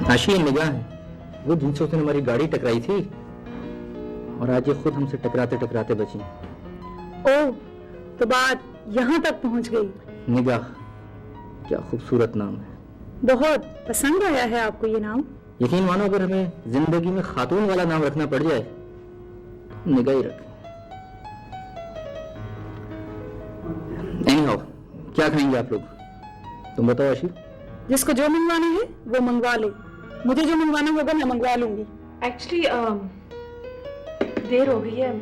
आशी ये निगाह है, वो जिनसे उसने हमारी गाड़ी टकराई थी और आज ये खुद हमसे टकराते टकराते बची। ओह, तो बात यहाँ तक पहुँच गई। निगाह, क्या खूबसूरत नाम है। बहुत पसंद आया है आपको ये नाम? यकीन मानो अगर हमें जिंदगी में खातून वाला नाम रखना पड़ जाए तो निगाह ही रखें। एनीहाउ, क्या खाएंगे आप लोग? तुम बताओ आशी। जिसको जो मंगवाना है वो मंगवा ले, मुझे जो मंगवाना होगा मैं मंगवा लूंगी। एक्चुअली देर हो गई है,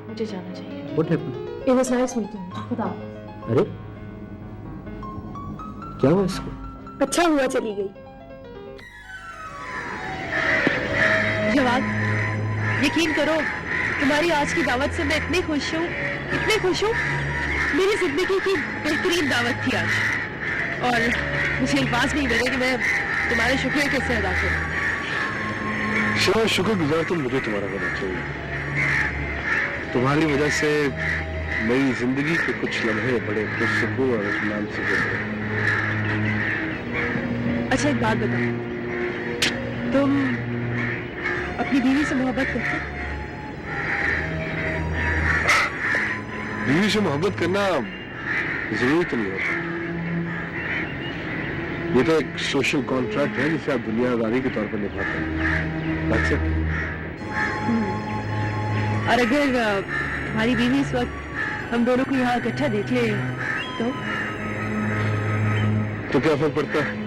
मुझे जाना चाहिए। What happened? It was nice meeting you. खुदा। अरे क्या हुआ इसको? अच्छा हुआ चली गई। जवाब, यकीन करो तुम्हारी आज की दावत से मैं इतनी खुश हूँ, इतनी खुश हूँ। मेरी जिंदगी की बेहतरीन दावत थी आज, और मुझे अल्फाज नहीं मिले कि मैं तुम्हारे शुक्रिया कैसे अदा करूँ। शायद शुक्रगुजार तो मुझे तुम्हारा होना चाहिए। तुम्हारी वजह से मेरी जिंदगी के कुछ लम्हे बड़े पुरसुकून और इत्मीनान से गुजरे। अच्छा एक बात बताओ, तुम अपनी बीवी से मोहब्बत करते हो? बीवी से मोहब्बत करना जरूरी तो नहीं होता। ये तो एक सोशल कॉन्ट्रैक्ट है जिसे आप दुनियादारी के तौर पर निभाते हैं। That's it. और अगर तुम्हारी बीवी इस वक्त हम दोनों को यहाँ इकट्ठा देख ले तो क्या फर्क पड़ता है?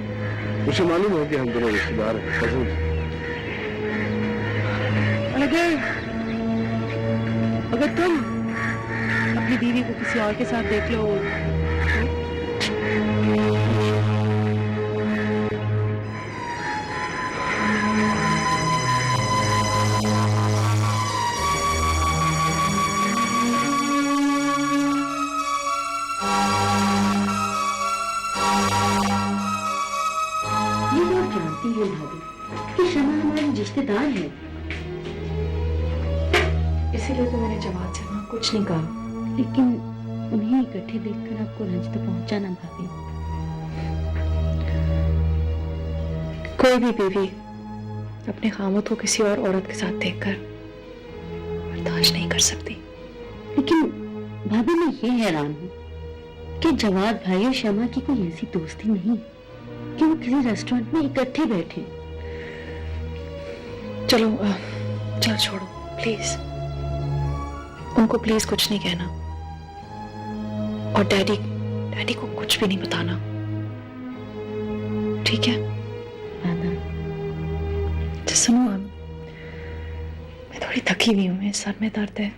उसे मालूम हो कि हम दोनों रिश्तेदार हैं, कजिन्स। और अगर तुम अपनी बीवी को किसी और के साथ देख लो रिश्तेदार है, इसीलिए तो मैंने जवाब से वहां कुछ नहीं कहा। लेकिन उन्हें इकट्ठे देखकर आपको रंज तो पहुंचा ना भाभी। कोई भी बीवी अपने खामद को किसी और औरत के साथ देखकर बर्दाश्त नहीं कर सकती। लेकिन भाभी मैं ये हैरान हूँ कि जवाद भाई और शमा की कोई ऐसी दोस्ती नहीं कि वो किसी रेस्टोरेंट में इकट्ठे बैठे। चलो चल छोड़ो प्लीज, उनको प्लीज कुछ नहीं कहना, और डैडी को कुछ भी नहीं बताना, ठीक है? तो सुनो, मैं थोड़ी थकी हुई हूँ, मेरे सर में दर्द है,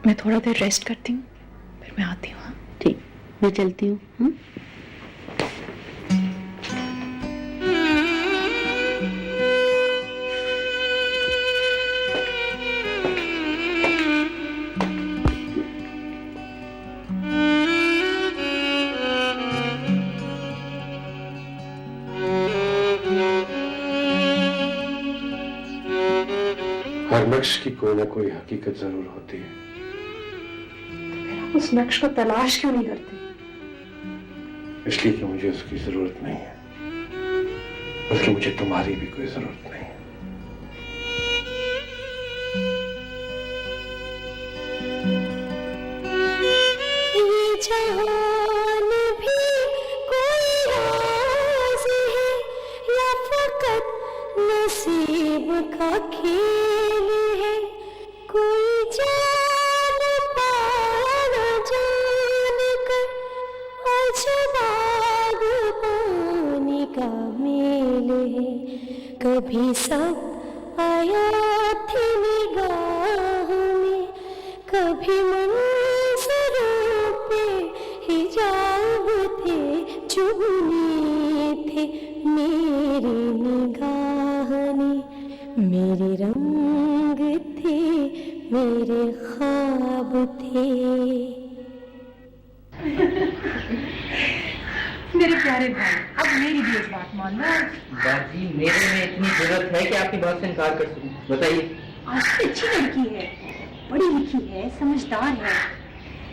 मैं थोड़ा देर रेस्ट करती हूँ, फिर मैं आती हूँ। ठीक, मैं चलती हूँ। हर नक्श की कोई ना कोई हकीकत जरूर होती है। तो उस नक्श को तलाश क्यों नहीं करते? इसलिए कि मुझे उसकी जरूरत नहीं है, बल्कि मुझे तुम्हारी भी कोई जरूरत नहीं है। ये जहान भी कोई राज है या फकत नसीब का खेल है, कोई जान पाया न जान कर अजबाग पानी का मेल है, कभी सब आया थी निगाह में, कभी मंजरों पे हिजाब थे, चुभने थे मेरी निगाह ने, मेरे रंग थे, मेरे ख्वाब थे। मेरे प्यारे भाई, अब मेरी भी एक बात मान लो। बाजी, मेरे में इतनी जरूरत है कि आपकी बात से इनकार कर सकूं? बताइए। आशी अच्छी लड़की है, पढ़ी लिखी है, समझदार है,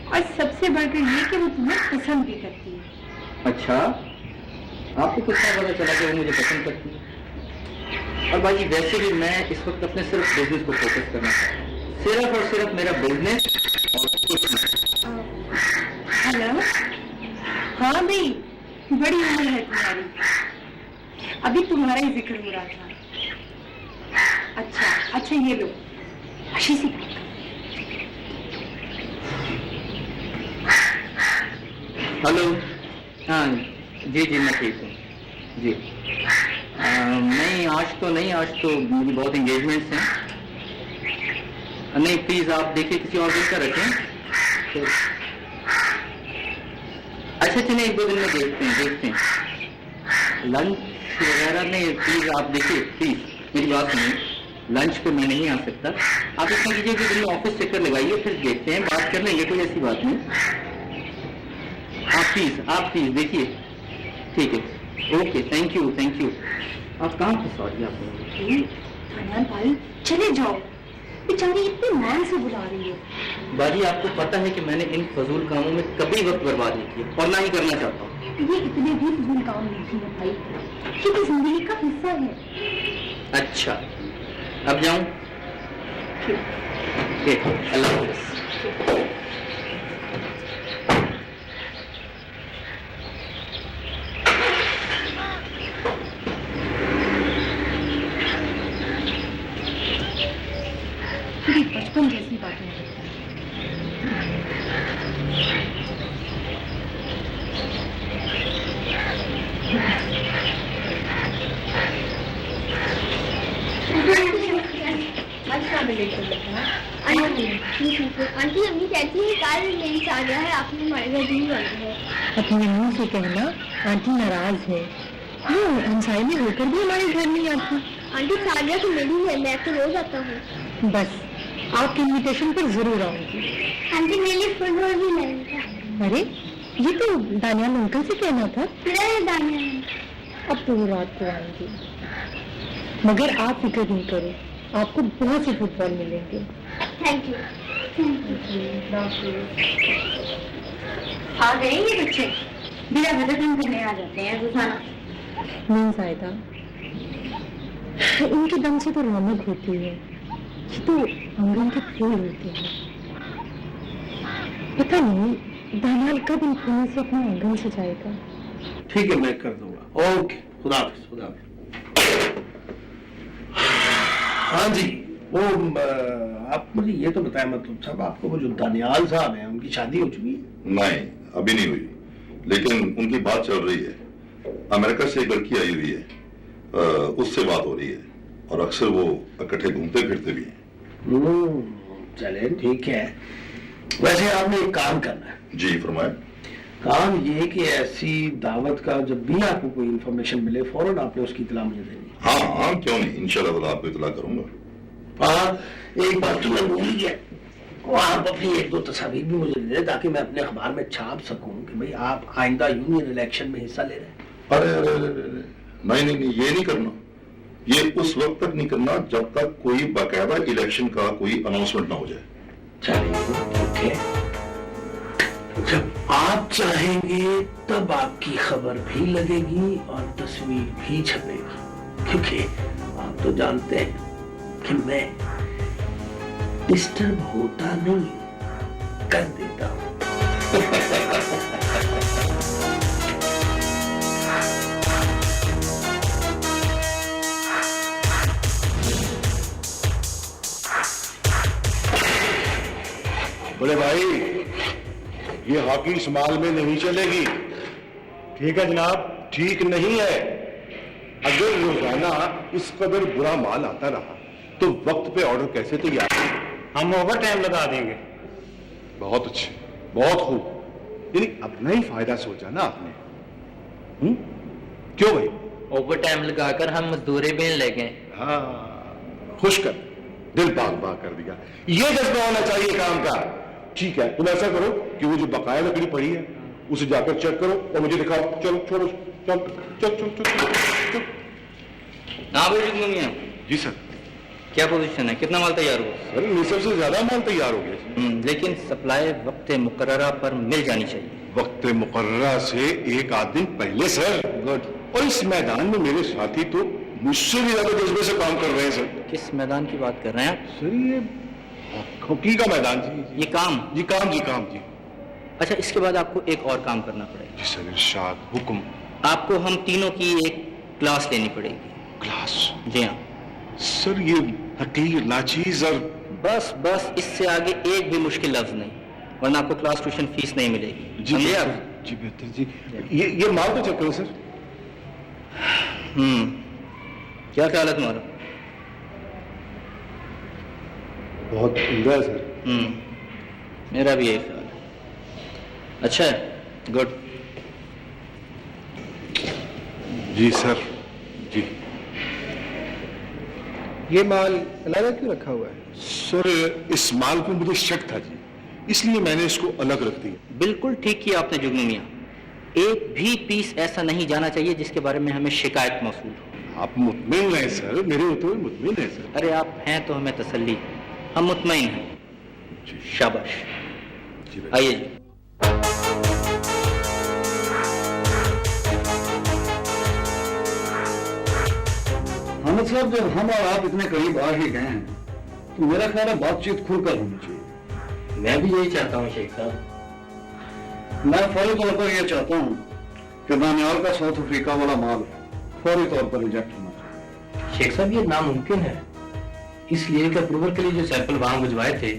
और सबसे बढ़कर ये कि वो तुम्हें पसंद भी करती है। अच्छा, आपको कितना पता चला कि वो मुझे पसंद करती है? और बाजी वैसे भी मैं इस वक्त अपने सिर्फ बिजनेस को फोकस करना चाहता हूँ, सिर्फ और सिर्फ मेरा बिजनेस और कुछ नहीं। हेलो, हाँ भाई, बड़ी उम्र है तुम्हारी, अभी तुम्हारा ही जिक्र हो रहा था। अच्छा ये लो, अच्छी सी बात। हेलो, हाँ जी मैं ठीक हूँ जी। नहीं आज तो मुझे बहुत एंगेजमेंट्स हैं। नहीं प्लीज आप देखिए किसी और दिन का रखें तो। अच्छा चलिए 1-2 दिन में देखते हैं लंच वगैरह। नहीं प्लीज आप देखिए, प्लीज मेरी बात सुनिए, लंच पे मैं नहीं आ सकता। आप इसमें कीजिए कि दिन में ऑफिस चक्कर लगाइए, फिर देखते हैं, बात कर लेंगे, कोई ऐसी बात नहीं। आप प्लीज देखिए, ठीक है, ओके, थैंक यू। आप कहाँ पे? सॉरी आप धनियाल भाई चले जाओ, बेचारी इतने मान से बुला रही है। बाजी आपको पता है कि मैंने इन फजूल कामों में कभी वक्त बर्बाद नहीं किया और ना ही करना चाहता हूँ। ये इतने भी फजूल काम नहीं किए भाई, ये तो जिंदगी का हिस्सा है। अच्छा अब जाऊं? ठीक, अल्लाह हाफ़िज़। बचपन जैसी बातें हैं। आंटी अम्मी कहती है कल मेरी आ गया है, आपने हमारे घर नहीं बना है। अपनी अम्मी से कहना आंटी नाराज है, वो हमसाई में होकर भी हमारे घर नहीं आती। आंटी सारिया तो मेरी है, मैं तो रोज आता हूँ। बस आपके इनविटेशन पर जरूर आऊंगी। आंटी मेरे लिए फुल रोज ही नहीं था। अरे ये तो दानियाल अंकल से कहना था। दानियाल अब तो वो रात को आएंगे, मगर आप फिक्र नहीं करो, आपको बहुत से फुटबॉल मिलेंगे। Thank you. आ गए ये बच्चे, बिना वजह करने आ जाते हैं रोजाना। नहीं सायदा, इनके दम से तो रौनक होती है, ये तो आंगन के फूल होते हैं। पता नहीं दानियाल कब इन फूलों से अपना आंगन सजाएगा। ठीक है मैं कर दूंगा। ओके, खुदा हाफिज़। हाँ जी, वो आप मुझे ये तो बताएं मतलब साहब, आपको वो जो दानियाल साहब हैं उनकी शादी हो चुकी है? नहीं अभी नहीं हुई, लेकिन उनकी बात चल रही है। अमेरिका से एक लड़की आई हुई है, उससे बात हो रही है और अक्सर वो इकट्ठे घूमते फिरते भी हैं। चले ठीक है। वैसे आपने एक काम करना है। जी फरमाए। काम ये कि ऐसी दावत का जब भी आपको कोई इंफॉर्मेशन मिले फौरन आपने उसकी इत्तला मुझे देनी। हाँ क्यों नहीं, इंशाल्लाह आपको इत्तला करूंगा। हाँ एक बात तो मैं भूल ही गया, वो आप अपनी 1-2 तस्वीर भी मुझे दे दें ताकि मैं अपने अखबार में छाप सकूं कि भाई आप आइंदा यूनियन इलेक्शन में हिस्सा ले रहे हैं। अरे नहीं ये नहीं करना, ये उस वक्त तक नहीं करना जब तक कोई बाकायदा इलेक्शन का कोई अनाउंसमेंट ना हो जाए। चलिए ठीक है, जब आप चाहेंगे तब आपकी खबर भी लगेगी और तस्वीर भी छपेगी, क्योंकि आप तो जानते हैं कि मैं डिस्टर्ब होता नहीं, कर देता हूं। बोले भाई ये हॉकी इस माल में नहीं चलेगी। ठीक है जनाब, ठीक नहीं है। अगर रोजाना इस कदर बुरा माल आता रहा तो वक्त पे ऑर्डर कैसे तैयार? हम ओवर टाइम लगा देंगे। बहुत अच्छे, बहुत खूब। यानी अपना ही फायदा सोचा ना आपने। क्यों भाई? ओवर टाइम लगाकर हम मजदूरी भी ले गए। हाँ खुश कर, दिल बाग बाग कर दिया। ये जज्बा होना चाहिए काम का। ठीक है तुम ऐसा करो कि वो जो बकाया लकड़ी पड़ी है उसे जाकर चेक करो और मुझे दिखाओ। चलो छोड़ो, चल चल चल चल चल। हाँ भाई जी सर। क्या पोजीशन है, कितना माल तैयार हुआ? सर निसब से ज्यादा माल तैयार हो गया। लेकिन सप्लाई वक्त मुकर्ररा पर मिल जानी चाहिए। वक्त मुकर्ररा से 1 आध दिन पहले सर। गुड। और इस मैदान में मेरे साथी तो मुझसे भी ज्यादा जज्बे से काम कर रहे हैं सर। किस मैदान की बात कर रहे हैं आप? सर ये हॉकी का मैदान जी। ये काम? जी काम जी काम जी। अच्छा, इसके बाद आपको एक और काम करना पड़ेगा। जी सर, इरशाद हुक्म। आपको हम तीनों की एक क्लास लेनी पड़ेगी। क्लास? जी हाँ सर, ये हकीर नाचीज और बस बस इससे आगे एक भी मुश्किल लफ्ज नहीं, वरना आपको क्लास ट्यूशन फीस नहीं मिलेगी। जी समझे आप? जी बेहतर जी। ये माल तो चेक करो सर। क्या ख्याल है तुम्हारा? बहुत उम्दा है सर। मेरा भी यही ख्याल है। अच्छा है, गुड। जी सर जी। ये माल अलग क्यों रखा हुआ है? सर, इस माल पे मुझे शक था जी, इसलिए मैंने इसको अलग रख दिया। बिल्कुल ठीक किया आपने जुगनू मियां। एक भी पीस ऐसा नहीं जाना चाहिए जिसके बारे में हमें शिकायत मौसूल हो। आप मुतमईन हैं सर, मेरे होते हुए मुतमईन हैं सर। अरे आप हैं तो हमें तसल्ली है, हम मुतमईन हैं। शाबाश, आइए जी। हामिद साहब, जब हम और आप इतने करीब आ ही गए हैं तो मेरा ख्याल है बातचीत खुलकर होनी चाहिए। मैं भी यही चाहता हूँ शेख साहब। मैं फौरी तौर पर यह चाहता हूँ कि दानियाल का साउथ अफ्रीका वाला माल फौरी तौर पर रिजेक्ट होना चाहिए। शेख साहब, ये नामुमकिन है, इसलिए कि अप्रूवल के लिए जो सैंपल वहां भिजवाए थे,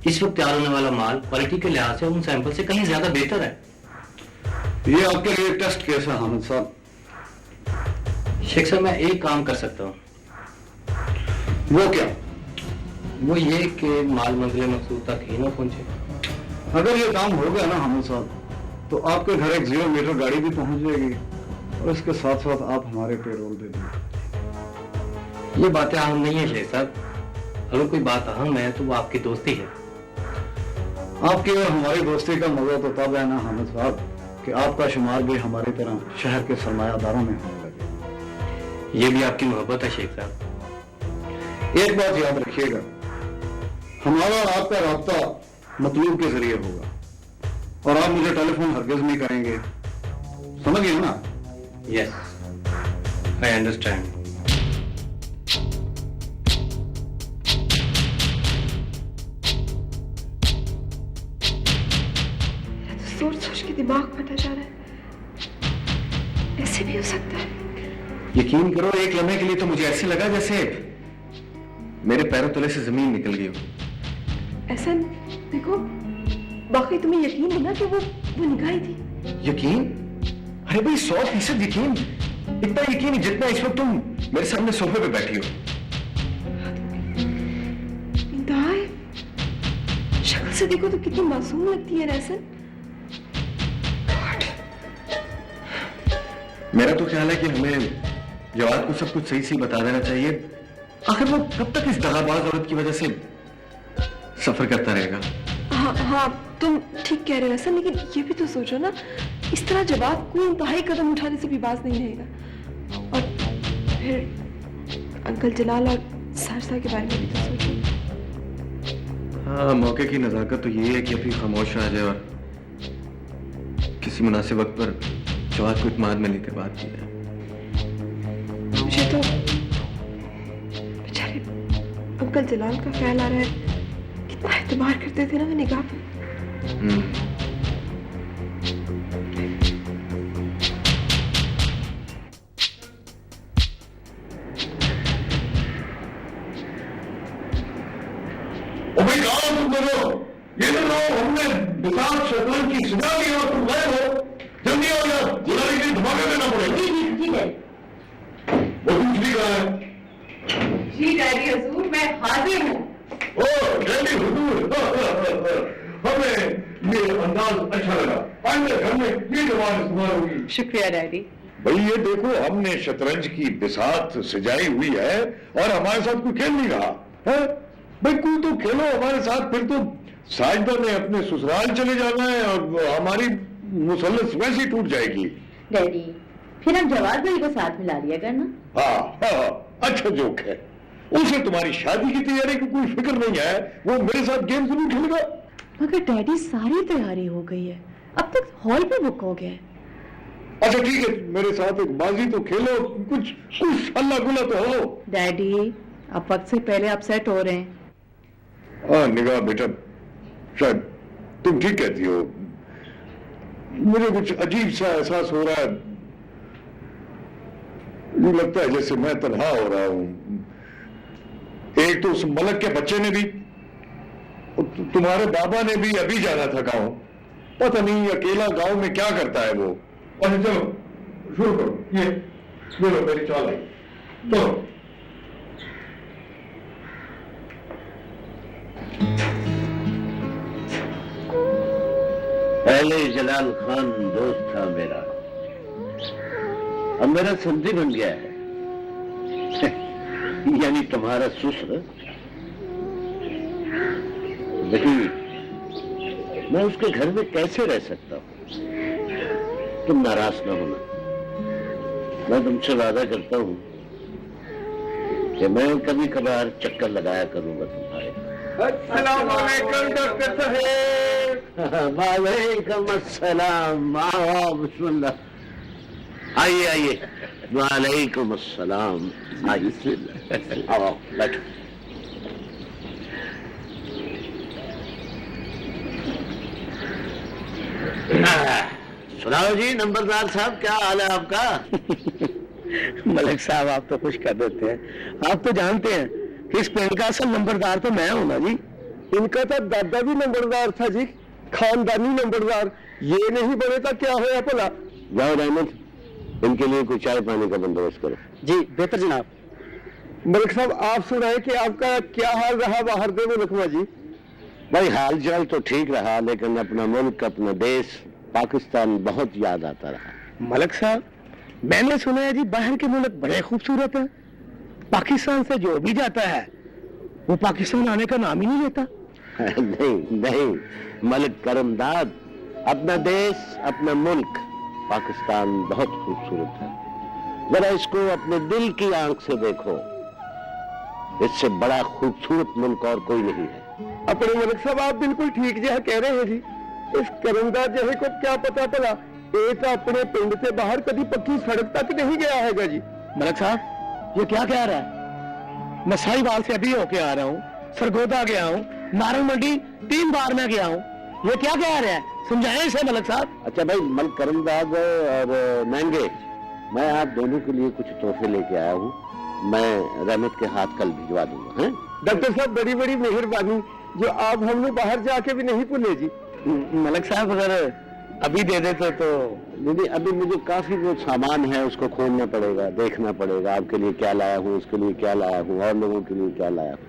इस वक्त तैयार होने वाला माल क्वालिटी के लिहाज से उन सैंपल से कहीं ज्यादा बेहतर है। ये आपके लिए टेस्ट केस है हामिद साहब। शेख साहब, मैं एक काम कर सकता हूँ। वो क्या? वो ये कि माल मंजिल मकसूद तक ही ना पहुंचे। अगर ये काम हो गया ना हामिद साहब, तो आपके घर एक 0 मीटर गाड़ी भी पहुंच जाएगी और इसके साथ साथ आप हमारे पेरोल दे देंगे। ये बातें अहम नहीं है शेख साहब, अगर कोई बात अहम है तो वो आपकी दोस्ती है। आपकी और हमारी दोस्ती का मजा तो तब है ना हामिद साहब कि आपका शुमार भी हमारी तरह शहर के सरमायादारों में होने लगे। ये भी आपकी मोहब्बत है शेख साहब। एक बात याद रखिएगा, हमारा और आपका राब्ता मतलूब के जरिए होगा और आप मुझे टेलीफोन हरगिज नहीं करेंगे, समझ गए ना? Yes, I understand. सोच सोच के दिमाग फटा जा रहा है। ऐसे भी हो सकता है? यकीन करो, एक लम्हे के लिए तो मुझे ऐसे लगा जैसे मेरे पैरों तले से जमीन निकल गई हो। ऐसा देखो, बाकी तुम्हें यकीन है ना कि वो निगाही थी? यकीन? अरे भाई 100% यकीन। इतना यकीन जितना इस वक्त तुम मेरे सामने सोफे पे बैठी हो। इंतहाई शक्ल से देखो तो कितनी मासूम लगती है रैसन। मेरा तो ख्याल है कि हमें जवाब को सब कुछ सही सही बता देना चाहिए। आखिर वो कब तक इस दगाबाज औरत की वजह से सफर करता रहेगा? हाँ, तुम ठीक कह रहे हो रैसन, लेकिन ये भी तो सोचो ना, इस तरह जवाब कोई इंतहाई कदम उठाने से भी बाज नहीं रहेगा। और फिर अंकल जलाल और सरसा के बारे में भी तो सोचो। हाँ, मौके की नजाकत तो ये है कि अभी खामोश रह जाए और किसी मुनासिब वक्त पर जवाब को इत्मीनान में लेकर बात की जाए। मुझे तो बेचारे अंकल जलाल का ख्याल आ रहा है, कितना एतबार करते थे ना वो निगाह पे। भाई कहाँ तुम लोग? ये तो लोग हमने विकास शतरंज की सजा दी और तुम गए हो। जल्दी आओ यार, गुलारी के लिए धमाका देना पड़ेगा। वो कुछ भी कहा है? जी डैडी हजूर, मैं हाजिर हूँ। ओ डैडी हुजूर, हमें ये अंदाज अच्छा लगा। आइंदा घर में ये जवान इस्तेमाल होगी। शुक्रिया डैडी। भाई ये देखो, हमने शतरंज की बिसात सजाई हुई है और हमारे साथ कोई खेल नहीं रहा है। भाई कोई तो खेलो हमारे साथ, फिर तो साजिदा ने अपने ससुराल चले जाना है और हमारी मुसल्लस वैसे ही टूट जाएगी। डैडी, फिर हम जवाब भाई को साथ मिला लिया करना। हाँ, अच्छा जोक है। उसे तुम्हारी शादी की तैयारी की कोई फिक्र नहीं है, वो मेरे साथ गेम जरूर खेलेगा। मगर डैडी सारी तैयारी हो गई है, अब तक हॉल भी बुक हो गया है। अच्छा ठीक है, मेरे साथ एक बाजी तो खेलो, कुछ कुछ हल्ला गुल्ला तो हो। डैडी अब वक्त से पहले आप सेट हो रहे हैं। हाँ निगाह बेटा, शायद तुम ठीक कहती हो, मुझे कुछ अजीब सा एहसास हो रहा है। यूं लगता है जैसे मैं तन्हा हो रहा हूं। एक तो उस मलक के बच्चे ने भी, तुम्हारे बाबा ने भी अभी जाना था गांव। पता नहीं अकेला गांव में क्या करता है वो। अच्छा चलो शुरू करो, ये लो मेरी चाल है, चलो। पहले जलाल खान दोस्त था मेरा, अब मेरा संधि बन गया है। यानी तुम्हारा ससुर। लेकिन मैं उसके घर में कैसे रह सकता हूं? तुम नाराज ना होना, मैं तुमसे वादा करता हूं कि मैं कभी कभार चक्कर लगाया करूंगा तुम्हारे। अस्सलाम वालेकुम डॉक्टर साहब। वालेकुम अस्सलाम। आओ बिस्मिल्लाह, आइए आइए। वालेकुम अस्सलाम, आइए आओ बैठो। सुनाओ जी नंबरदार साहब, क्या हाल है आपका? मलिक साहब आप तो खुश कर देते हैं। आप तो जानते हैं कि इस पिंड का असल नंबरदार तो मैं हूं ना जी। इनका तो दादा भी नंबरदार था जी, खानदानी नंबरदार। ये नहीं बने तो क्या होया भला। जाओ रहमत, इनके लिए कुछ चाय पानी का बंदोबस्त करो। जी बेहतर जनाब। मलिक साहब आप सुनाए कि आपका क्या हाल रहा बाहर दे मुल्कमा जी? भाई हाल चाल तो ठीक रहा, लेकिन अपना मुल्क, अपना देश पाकिस्तान बहुत याद आता रहा। मलिक साहब मैंने सुना है जी बाहर के मुल्क बड़े खूबसूरत हैं, पाकिस्तान से जो भी जाता है वो पाकिस्तान आने का नाम ही नहीं लेता। नहीं नहीं मलिक करमदाद, अपना देश, अपना मुल्क पाकिस्तान बहुत खूबसूरत है। जरा इसको अपने दिल की आंख से देखो, इससे बड़ा खूबसूरत मुल्क और कोई नहीं है। अपने मलिक साहब आप बिल्कुल ठीक जहा कह रहे हैं जी। इस करमदाद जहे को क्या पता भला, ये तो अपने पिंड से बाहर कभी पक्की सड़क तक नहीं गया है जी। मलिक साहब ये क्या कह रहा है? मैं साहिवाल से अभी होके आ रहा हूँ, सरगोदा गया हूँ, नारंग मंडी 3 बार मैं गया हूँ। ये क्या कह रहा है, समझाएं इसे मलिक साहब। अच्छा भाई मलिक करमदाद और महंगे, मैं आप दोनों के लिए कुछ तोहफे लेके आया हूँ, मैं रहमत के हाथ कल भिजवा दूंगा। डॉक्टर साहब बड़ी बड़ी मेहरबानी, जो आप हमने बाहर जाके भी नहीं भूले जी। मलिक साहब अगर अभी दे देते तो। दीदी अभी मुझे काफी वो सामान है, उसको खोलना पड़ेगा, देखना पड़ेगा आपके लिए क्या लाया हूँ, उसके लिए क्या लाया हूँ, और लोगों के लिए क्या लाया हूँ।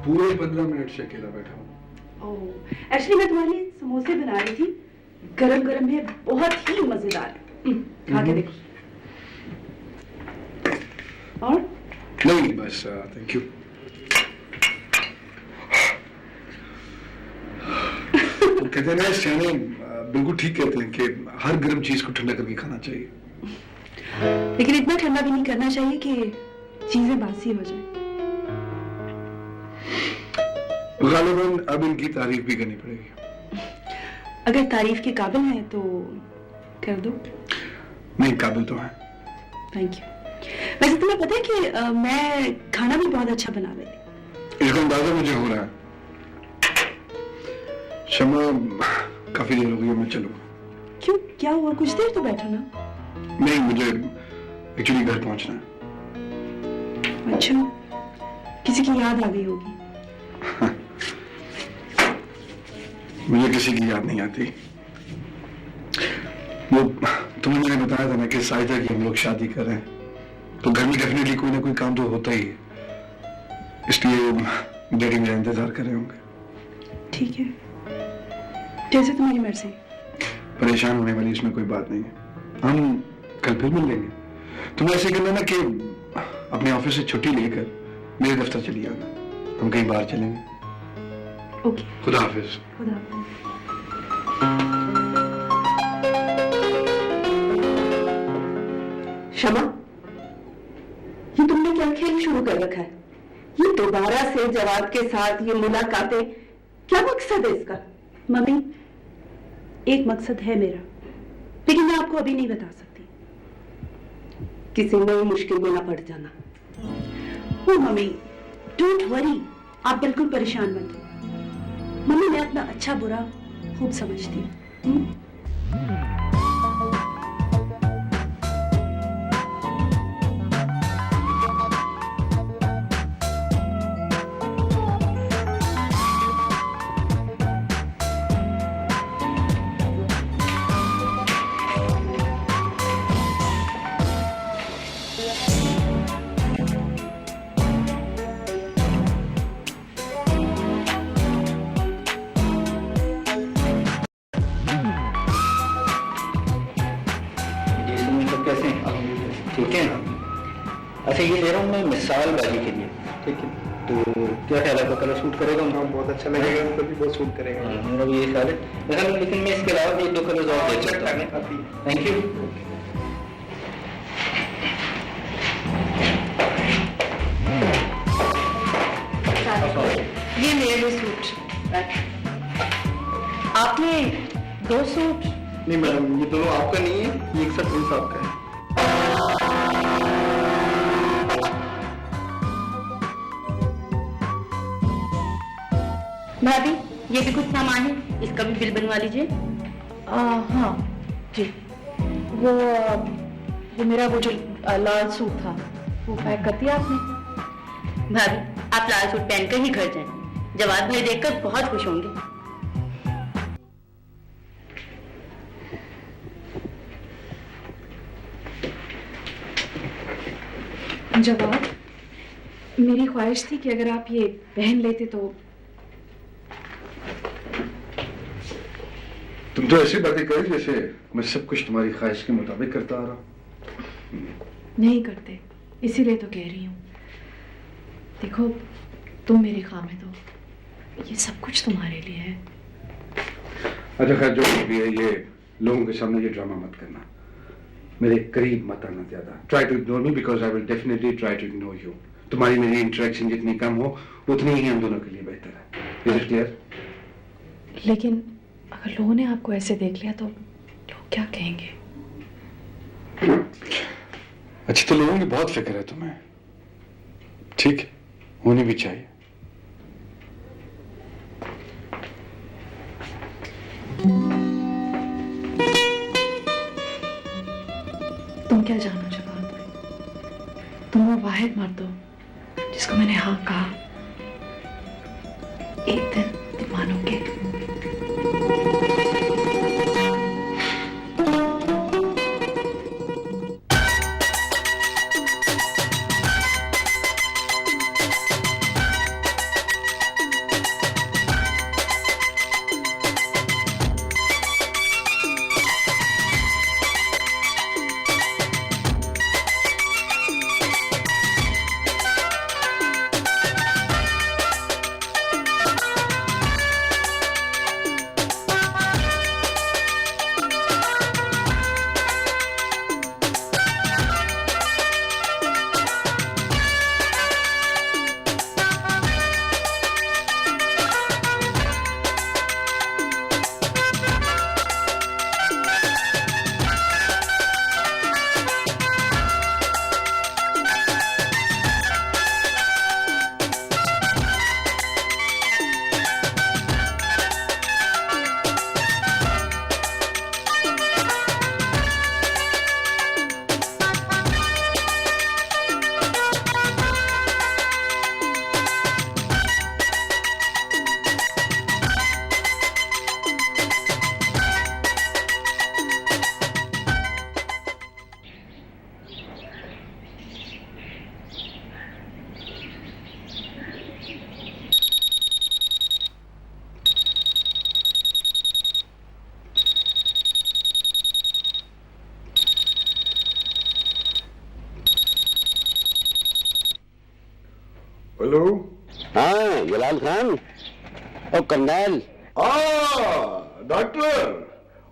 पूरे 15 मिनट से अकेला बैठा हूँ। एक्चुअली मैं तुम्हारे लिए समोसे बना रही थी, गरम गरम है, बहुत ही मजेदार। खा के देखो। और नहीं बस थैंक यू। कहते हैं ना सियाने बिल्कुल ठीक कहते हैं कि हर गर्म चीज को ठंडा करके खाना चाहिए, लेकिन इतना ठंडा भी नहीं करना चाहिए कि चीजें बासी हो जाए। गालिबन अब इनकी तारीफ भी करनी पड़ेगी। अगर तारीफ के काबिल हैं तो कर दो। नहीं काबिल तो है। Thank you. वैसे तुम्हें पता है कि मैं खाना भी बहुत अच्छा बना लेती। इसका अंदाजा मुझे हो रहा है। शमा काफी देर हो गई, मैं चलूंगा। क्यों, क्या हुआ? कुछ देर तो बैठो ना। नहीं मुझे एक्चुअली घर पहुंचना है। अच्छा, किसी की याद आ गई होगी। मुझे किसी की याद नहीं आती। वो तुम्हें मैंने बताया था ना कि साइदा की हम लोग शादी कर रहे हैं, तो घर में डेफिनेटली कोई ना कोई काम तो होता ही है, इसलिए डैडी मेरा इंतजार कर रहे होंगे। ठीक है, जैसे तुम्हारी मर्जी। परेशान होने वाली इसमें कोई बात नहीं है, हम कल फिर मिल लेंगे। तुम ऐसे करना ना कि अपने ऑफिस से छुट्टी लेकर मेरे दफ्तर चली आना, हम कहीं बाहर चलेंगे। ओके, खुदा हाफिज। खुदा हाफिज। शमा, ये तुमने क्या खेल शुरू कर रखा है? ये दोबारा से जवाब के साथ ये मुलाकातें, क्या मकसद है इसका? मम्मी, एक मकसद है मेरा, लेकिन मैं आपको अभी नहीं बता सकती। किसी नई मुश्किल में ना पड़ जाना। ओ मम्मी, डोंट वरी, आप बिल्कुल परेशान मत हो। मम्मी, मैं अपना अच्छा बुरा खूब समझती हूँ। ठीक है। अच्छा, ये ले रहा हूँ मैं मिसाल बाजी के लिए, ठीक है? तो क्या ख्याल है, आपका कलर शूट करेगा? बहुत अच्छा लगेगा, उनको भी बहुत सूट करेगा। मेरा भी ये ख्याल है। लेकिन मैं इसके अलावा भी 2 कलर्स और देख सकता हूँ। Thank you. ये मेरे सूट, आपने 2 सूट? नहीं मैडम, ये दोनों आपका नहीं है, ये एक साथ प्रिंस आपका है। भाभी, ये भी कुछ सामान है, इसका भी बिल बनवा लीजिए। हाँ जी, वो मेरा वो जो लाल सूट था वो पैक कर दिया आपने? भाभी, आप लाल सूट पहनकर ही घर जाएं। जवाद भाई देखकर बहुत खुश होंगे। जवाब, मेरी ख्वाहिश थी कि अगर आप ये पहन लेते तो। तुम तो ऐसी बातें करी जैसे मैं सब कुछ तुम्हारी ख्वाहिश के मुताबिक करता आ रहा हूँ। नहीं करते, इसीलिए तो कह रही हूँ। देखो, तुम मेरे खामिद हो, ये सब कुछ तुम्हारे लिए है। अच्छा खैर, जो भी है, ये लोगों के सामने ये ड्रामा मत करना, मेरे करीब मत आना ज्यादा। Try to ignore me because I will definitely try to ignore you. तुम्हारी मेरी इंटरेक्शन जितनी कम हो उतनी ही हम दोनों के लिए बेहतर है। Is it clear? लेकिन अगर लोगों ने आपको ऐसे देख लिया तो लोग क्या कहेंगे? अच्छा, तो लोगों की बहुत फिक्र है तुम्हें, ठीक है, होनी भी चाहिए। तुम क्या जानो जवाब, तुम वो वाहिद मर्द हो जिसको मैंने हाँ कहा। एक दिन तुम मानोगे। हेलो। हाँ जलाल खान, और कर्नल। डॉक्टर,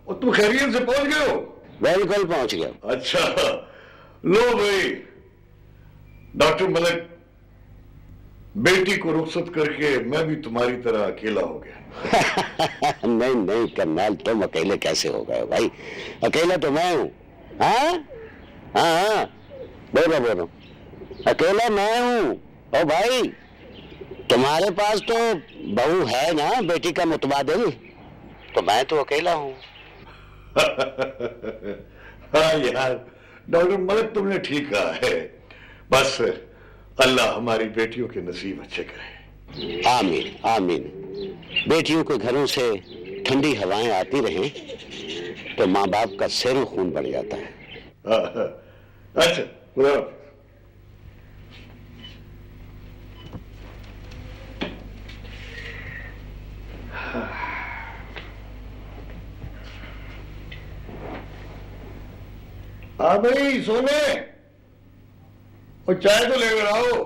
और तुम खैरियत से पहुंच गए हो? बिल्कुल पहुंच गया। अच्छा, लो भाई। डॉक्टर मलिक, बेटी को रुखसत करके मैं भी तुम्हारी तरह अकेला हो गया। नहीं नहीं कर्नल, तुम अकेले कैसे हो गए भाई? अकेला तो मैं हूँ। हाँ हाँ, बोलो बोलो, अकेला मैं हूँ। ओ भाई, तुम्हारे पास तो बहू है ना, बेटी का मुतबादिल, तो मैं तो अकेला हूँ। हाँ यार डॉक्टर मलिक, तुमने ठीक कहा है। बस अल्लाह हमारी बेटियों के नसीब अच्छे करे। आमीन आमीन। बेटियों के घरों से ठंडी हवाएं आती रहें तो माँ बाप का सिर खून बढ़ जाता है। अच्छा, खुदा हाफिज। हाँ भाई सोने, और चाय तो लेकर आओ।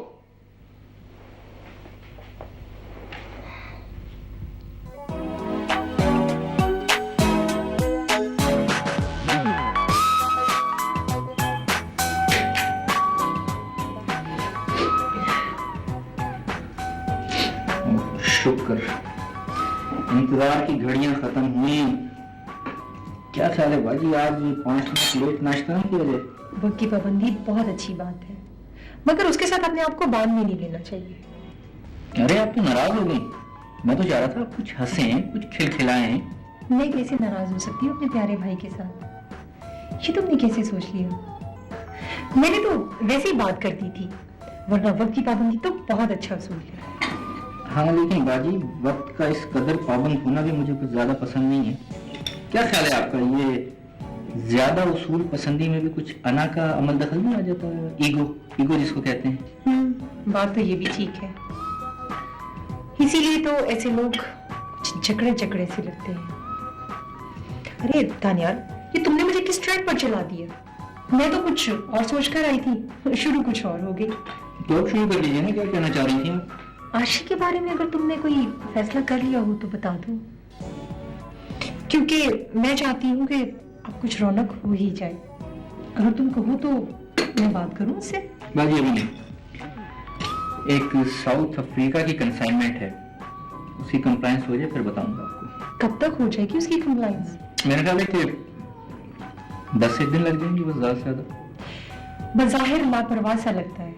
शुक्र, इंतजार की घड़ियां खत्म हुई। क्या ख्याल है बाजी, आज ये 5 मिनट लेट नाश्ता नहीं किया जाए? वक्त की पाबंदी बहुत अच्छी बात है, मगर उसके साथ अपने आप को बांध में नहीं लेना चाहिए। अरे आप तो नाराज हो गई। मैं तो चाह रहा था कुछ हंसें, कुछ खिलखिलाएं। मैं कैसे नाराज हो सकती हूँ अपने प्यारे भाई के साथ? ये तुमने कैसे सोच लिया? मैंने तो वैसे ही बात कर दी थी, वरना वक्त की पाबंदी तो बहुत अच्छा असूल है। हाँ लेकिन बाजी, वक्त का इस कदर पाबंद होना भी मुझे कुछ ज्यादा पसंद नहीं है। क्या ख्याल है आपका, ये ज्यादा उसूल पसंदी में भी कुछ अना का अमल दखल नहीं आ जाता? ईगो जिसको कहते हैं। बात तो ये भी ठीक है, इसीलिए तो ऐसे लोग जकड़े जकड़े से लगते हैं। अरे दानियाल, ये तुमने मुझे किस ट्रैक पर चला दिया? मैं तो कुछ और सोच कर आई थी, शुरू कुछ और हो गई। तो अब शुरू कर लीजिए ना, क्या कहना चाह रही थी? आशी के बारे में अगर तुमने कोई फैसला कर लिया हो तो बता दो, क्योंकि मैं चाहती हूँ कि अब कुछ रौनक हो ही जाए। अगर तुम कहो तो मैं बात करूँ उससे। बाजी अभी नहीं, एक साउथ अफ्रीका की कंसाइनमेंट है, उसकी कंप्लायंस हो जाए फिर बताऊंगा आपको। कब तक हो जाएगी उसकी कंप्लायंस? मेरे ख्याल है कि 10 दिन लग जाएंगे, बस ज्यादा से ज्यादा। बज़ाहिर लापरवाह सा लगता है,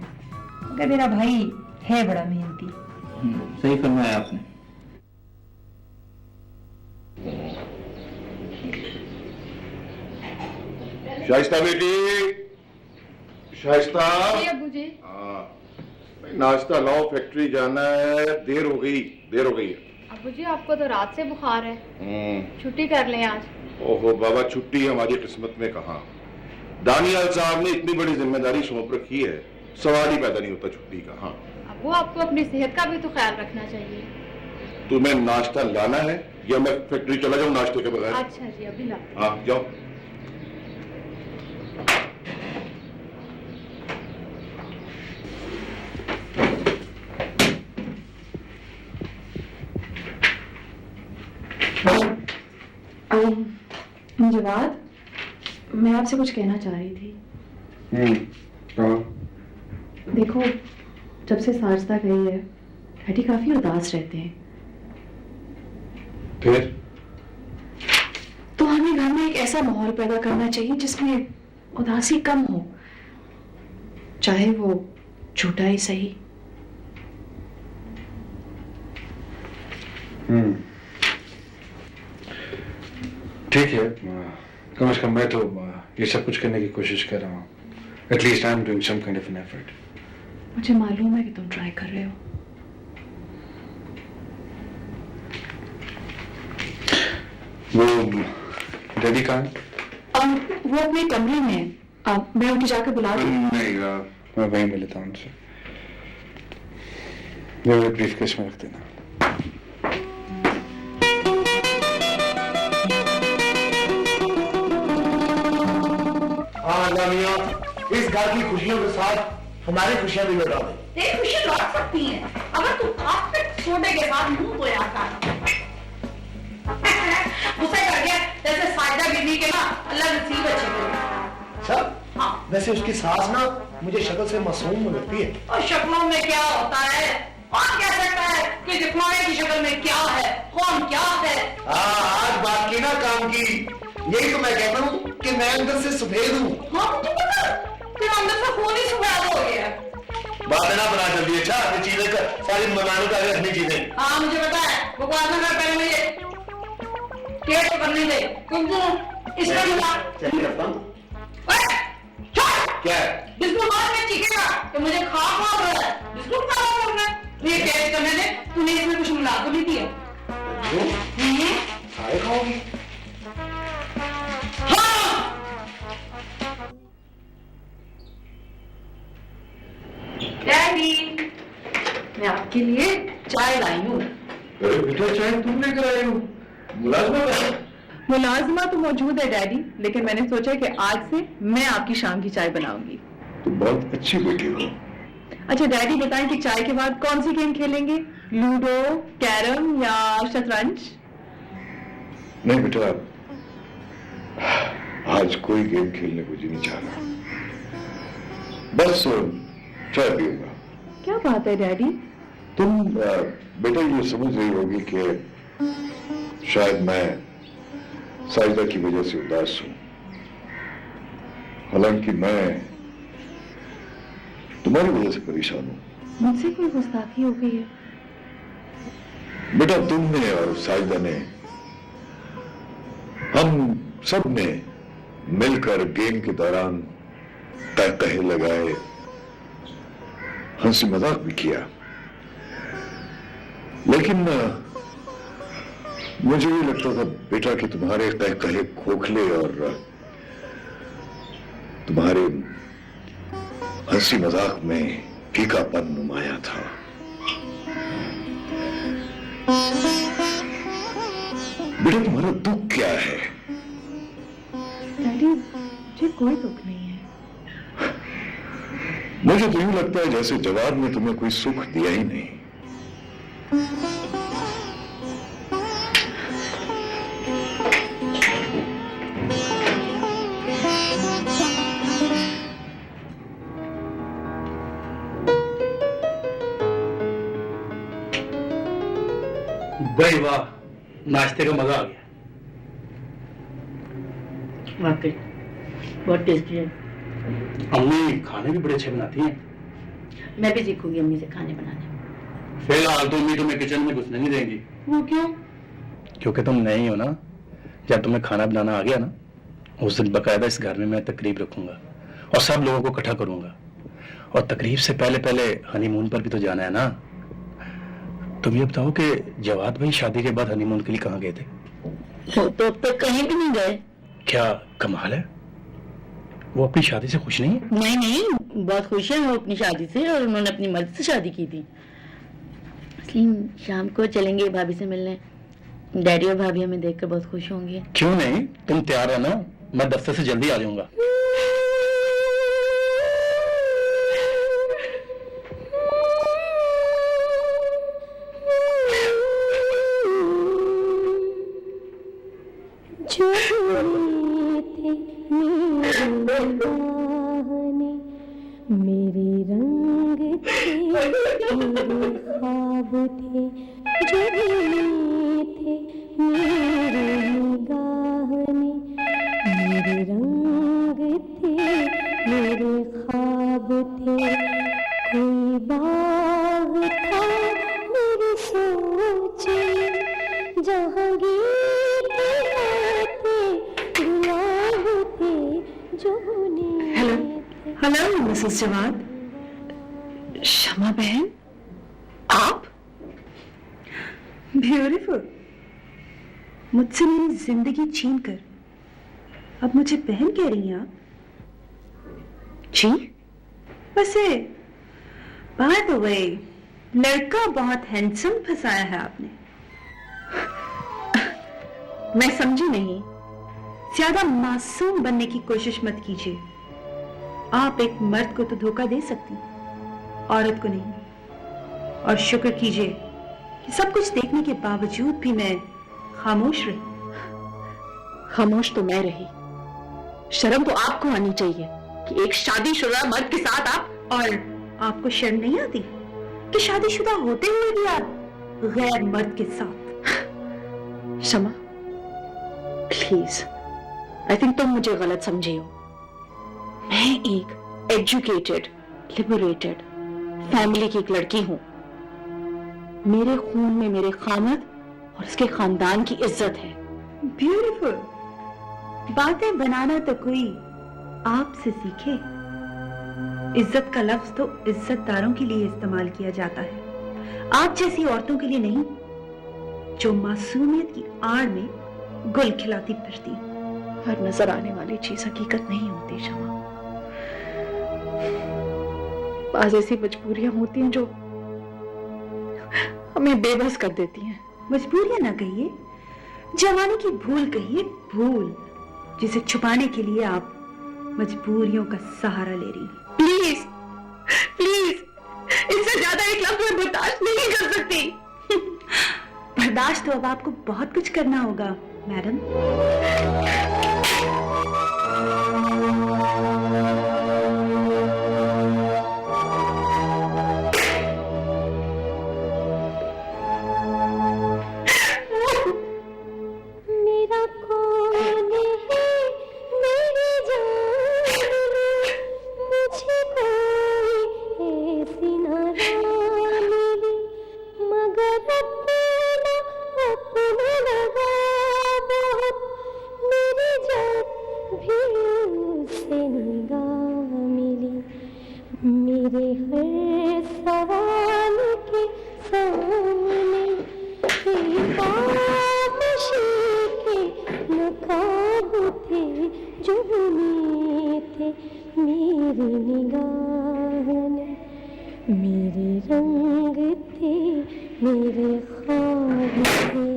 मगर मेरा भाई है बड़ा मेहनती। सही फरमाया आपने। शाइस्ता बेटी, शाइस्ता। जी अब्बू जी। नाश्ता लाओ, फैक्ट्री जाना है, देर हो गई है। अब्बू जी आपको तो रात से बुखार है, छुट्टी कर लें आज। ओहो बाबा, छुट्टी हमारी किस्मत में कहाँ। दानियाल साहब ने इतनी बड़ी जिम्मेदारी सौंप रखी है, सवाल ही पैदा नहीं होता छुट्टी का। हाँ अब्बू, आपको अपनी सेहत का भी तो ख्याल रखना चाहिए। तुम्हें नाश्ता लाना है या मैं फैक्ट्री चला जाऊँ नाश्ते के बगैर? अच्छा जी, अभी ला। हाँ जाओ। जवाद, मैं आपसे कुछ कहना चाह रही थी। देखो, जब से साजदा गई है, डैडी काफी उदास रहते हैं। फिर तो हमें घर में एक ऐसा माहौल पैदा करना चाहिए जिसमें उदासी कम हो, चाहे वो छोटा ही सही। ठीक है, कम से कम मैं तो ये सब कुछ करने की कोशिश कर रहा हूँ। At least I am doing some kind of an effort. मुझे मालूम है कि तुम ट्राई कर रहे हो। वो डैडी कहाँ है? वो अपने कमरे में है। मैं उनके जाकर बुला दूं? नहीं, मैं वहीं मिल लेता हूँ उनसे। मेरे ब्रीफकेस में रख देना। इस घर की खुशियों के साथ हमारी खुशियां भी लौटा दे। तेरी खुशियां लौट सकती हैं अगर तू आप छोटे के साथ मुंह तो आता उसे कर गया जैसे साइदा गिरनी के ना अल्लाह नसीब अच्छे करे। अच्छा हाँ। वैसे उसकी सास ना मुझे शक्ल से मासूम लगती है। और शक्लों में क्या होता है, कौन कह सकता है कि दिखलाने की शक्ल में क्या है, कौन क्या है। आज बात की ना काम की, यही तो मैं कहता हूँ कि मैं अंदर से सफेद हूँ। हाँ मुझे पता, फिर अंदर से खून ही सफेद हो गया। बात है ना बना जल्दी। अच्छा अपनी चीजें कर, सारी बनाने का रखनी चीजें। हाँ मुझे पता है, वो बात ना कर, पहले मुझे केक तो करने दे, क्योंकि इसका चल करता हूँ। क्या है? बिस्कुट बाद में चीखेगा कि मुझे खा रहा है, बिस्कुट खा रहा है। ये टेस्ट करने दे, तूने इसमें कुछ मिला तो नहीं दिया? खाए खाओगी? हाँ। डैडी, मैं आपके लिए चाय लाई हूँ। अरे बेटा चाय तुम लेकर आई हो? मुलाजमा तो मौजूद है डैडी, लेकिन मैंने सोचा कि आज से मैं आपकी शाम की चाय बनाऊंगी। तुम बहुत अच्छी बेटी हो। अच्छा डैडी बताएं कि चाय के बाद कौन सी गेम खेलेंगे, लूडो, कैरम या शतरंज? नहीं बेटा, आज कोई गेम खेलने को जी नहीं चाह रहा, बस चाय पीऊंगा। क्या बात है डैडी? तुम बेटा ये समझ रही होगी कि शायद मैं साजिदा की वजह से उदास हूं, हालांकि मैं तुम्हारी वजह से परेशान हूं। मुझसे कोई गुस्ताखी हो गई है? बेटा तुमने और साजिदा ने, हम सब ने मिलकर गेम के दौरान कहे लगाए, हंसी मजाक भी किया, लेकिन मुझे भी लगता था बेटा कि तुम्हारे कहे खोखले और तुम्हारे हंसी मजाक में फीकापन नुमाया था। बेटा तुम्हारा दुख क्या है? डैडी मुझे कोई दुख नहीं है। मुझे तो यूं लगता है जैसे जवाब ने तुम्हें कोई सुख दिया ही नहीं। भाई वाह, नाश्ते का मजा आ गया। वाकई बहुत टेस्टी है। अम्मी खाने भी बड़े अच्छे बनाती हैं। मैं भी सीखूंगी अम्मी से खाने बनाने। फिलहाल तो अम्मी तुम्हें किचन में घुसने नहीं देंगी। वो क्यों? क्योंकि तुम नई हो ना। जब तुम्हें खाना बनाना आ गया ना, उस दिन बकायदा इस घर में मैं तकरीब रखूंगा और सब लोगों को इकट्ठा करूंगा। और तकरीब से पहले पहले हनीमून पर भी तो जाना है ना। तुम ये बताओ कि जवाद भाई शादी के बाद हनीमून के लिए कहाँ गए थे? वो तो अब तक कहीं भी नहीं गए। क्या कमाल है, वो अपनी शादी से खुश नहीं है? नहीं नहीं, बहुत खुश है वो अपनी शादी से, और उन्होंने अपनी मर्द से शादी की थी। इसलिए शाम को चलेंगे भाभी से मिलने। डैडी और भाभी हमें देखकर बहुत खुश होंगे। क्यों नहीं, तुम तैयार है ना? मैं दफ्तर से जल्दी आ जाऊंगा। मेरे रंग थे, मेरे ख्वाब थे, जो थे मेरे निगाह में। मेरे रंग थे, मेरे ख्वाब थे, कोई बाग था मेरी सोच में, जहाँ गीत गाते गुलाब थे, जो हेलो हेलो मिसेस जवाद। शमा बहन, आप? ब्यूटीफुल। मुझसे मेरी जिंदगी छीन कर अब मुझे बहन कह रही हैं आप? जी? वैसे बाय द वे, लड़का बहुत हैंडसम फंसाया है आपने। मैं समझी नहीं, ज्यादा मासूम बनने की कोशिश मत कीजिए। आप एक मर्द को तो धोखा दे सकती, औरत को नहीं। और शुक्र कीजिए कि सब कुछ देखने के बावजूद भी मैं खामोश रही। खामोश तो मैं रही। शर्म तो आपको आनी चाहिए कि एक शादीशुदा मर्द के साथ आप। और आपको शर्म नहीं आती कि शादीशुदा होते हुए भी आप गैर मर्द के साथ? शमा, प्लीज, आई थिंक तुम मुझे गलत समझे हो। मैं एक एजुकेटेड, लिबरेटेड फैमिली की एक लड़की हूं। मेरे खून में मेरे खामद और उसके खानदान की इज्जत है। ब्यूटीफुल। बातें बनाना तो कोई आपसे सीखे। इज्जत का लफ्ज तो इज्जतदारों के लिए इस्तेमाल किया जाता है, आप जैसी औरतों के लिए नहीं, जो मासूमियत की आड़ में गुल खिलाती फिरती। हर नजर आने वाली चीज हकीकत नहीं होती शमा। बाज़ ऐसी मजबूरियां होती हैं जो हमें बेबस कर देती हैं। मजबूरियां ना कहिए, जवानी की भूल कहिए, भूल जिसे छुपाने के लिए आप मजबूरियों का सहारा ले रही। प्लीज प्लीज, इससे ज्यादा एक लफ्ज मैं बर्दाश्त नहीं कर सकती। बर्दाश्त तो अब आपको बहुत कुछ करना होगा मैडम। मेरा कौन है मेरी जान, मुझे कोई ऐसी नादान मिली, मगर अपना अपना लगा बहुत, मेरी जान भी उससे निगाह मिली। मेरे हर सवाल के सामने एक खामोशी के नकाब थे, जो बने थे मेरी निगाह में, मेरे रंग थे, मेरे ख्वाब थे।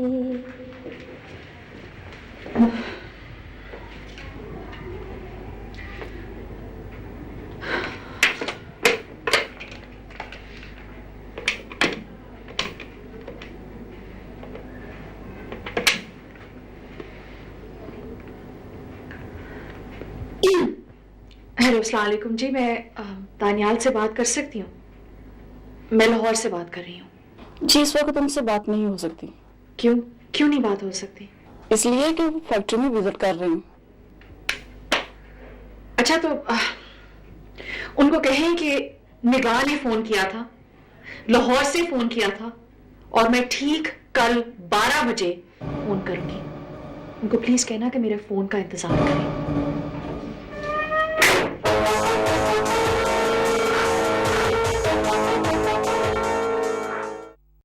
हेलो, अस्सलाम वालेकुम जी। मैं दानियाल से बात कर सकती हूँ? मैं लाहौर से बात कर रही हूँ। जी, इस वक्त उनसे बात नहीं हो सकती। क्यों क्यों नहीं बात हो सकती? इसलिए कि वो फैक्ट्री में विजिट कर रही हूँ। अच्छा, तो उनको कहें कि निगाह ने फोन किया था, लाहौर से फोन किया था, और मैं ठीक कल 12 बजे फोन करूंगी। उनको प्लीज कहना कि मेरे फोन का इंतजार करें।